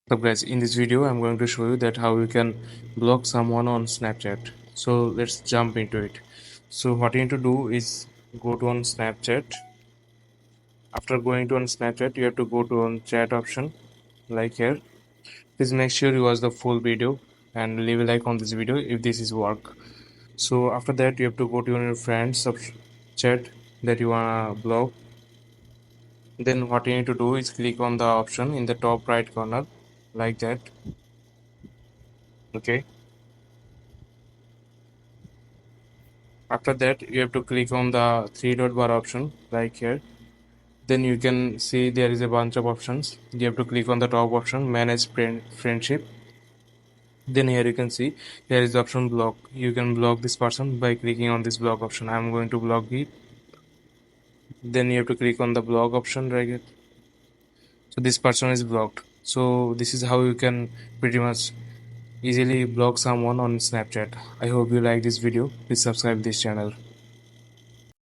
So guys, in this video I'm going to show you that how you can block someone on Snapchat. So let's jump into it. So what you need to do is go to on Snapchat. After going to on Snapchat, you have to go to on chat option like here. Please make sure you watch the full video and leave a like on this video if this is work. So after that you have to go to your friends chat that you wanna block. Then what you need to do is click on the option in the top right corner like that. Okay. After that you have to click on the three dot bar option like here. Then you can see there is a bunch of options. You have to click on the top option, manage friendship. Then here you can see there is the option block. You can block this person by clicking on this block option. I'm going to block it. Then you have to click on the block option right here. So this person is blocked. So this is how you can pretty much easily block someone on Snapchat. I hope you like this video. Please subscribe this channel.